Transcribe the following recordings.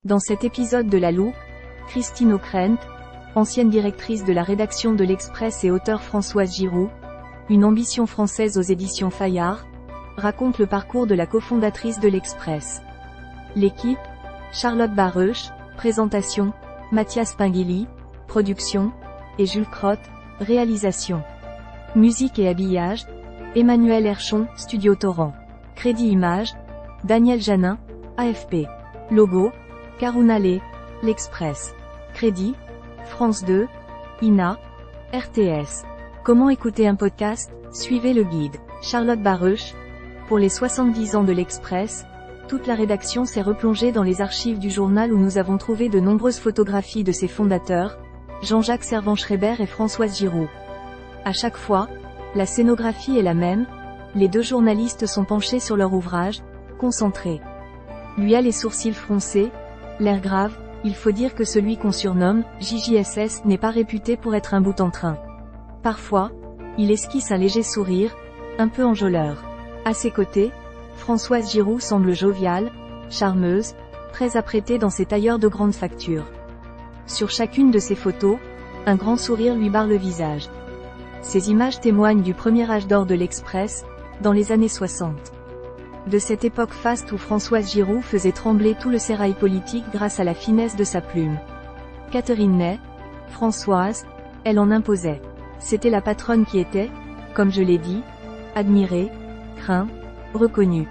Dans cet épisode de La Loupe, Christine Ockrent, ancienne directrice de la rédaction de l'Express et auteure Françoise Giroux, une ambition française aux éditions Fayard, raconte le parcours de la cofondatrice de l'Express. L'équipe, Charlotte Baruch, présentation, Mathias Pinguilly, production, et Jules Crotte, réalisation. Musique et habillage, Emmanuel Herchon, Studio Torrent. Crédit Images, Daniel Janin, AFP. Logo, Karuna Lé, l'Express. Crédit, France 2, INA, RTS. Comment écouter un podcast? Suivez le guide. Charlotte Baruch. Pour les 70 ans de l'Express, toute la rédaction s'est replongée dans les archives du journal où nous avons trouvé de nombreuses photographies de ses fondateurs, Jean-Jacques Servan-Schreiber et Françoise Giroux. À chaque fois, la scénographie est la même, les deux journalistes sont penchés sur leur ouvrage, concentrés. Lui a les sourcils froncés, l'air grave. Il faut dire que celui qu'on surnomme JJSS n'est pas réputé pour être un boute-en-train. Parfois, il esquisse un léger sourire, un peu enjôleur. À ses côtés, Françoise Giroux semble joviale, charmeuse, très apprêtée dans ses tailleurs de grande facture. Sur chacune de ses photos, un grand sourire lui barre le visage. Ces images témoignent du premier âge d'or de l'Express, dans les années 60. De cette époque faste où Françoise Giroux faisait trembler tout le sérail politique grâce à la finesse de sa plume. Catherine Ney, Françoise, elle en imposait. C'était la patronne qui était, comme je l'ai dit, admirée, crainte, reconnue.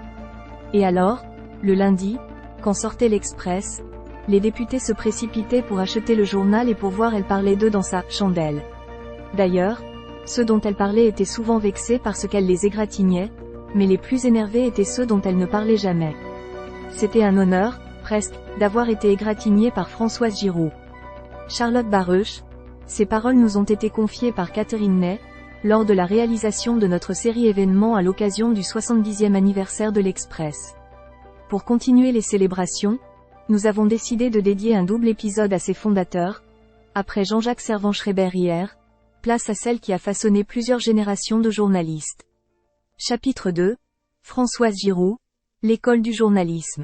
Et alors, le lundi, quand sortait l'Express, les députés se précipitaient pour acheter le journal et pour voir elle parlait d'eux dans sa « chandelle ». D'ailleurs, ceux dont elle parlait étaient souvent vexés parce qu'elle les égratignait, mais les plus énervés étaient ceux dont elle ne parlait jamais. C'était un honneur, presque, d'avoir été égratignée par Françoise Giroux. Charlotte Baruch. Ces paroles nous ont été confiées par Catherine Ney, lors de la réalisation de notre série événement à l'occasion du 70e anniversaire de l'Express. Pour continuer les célébrations, nous avons décidé de dédier un double épisode à ses fondateurs. Après Jean-Jacques Servan-Schreiber hier, place à celle qui a façonné plusieurs générations de journalistes. Chapitre 2. Françoise Giroux, l'école du journalisme.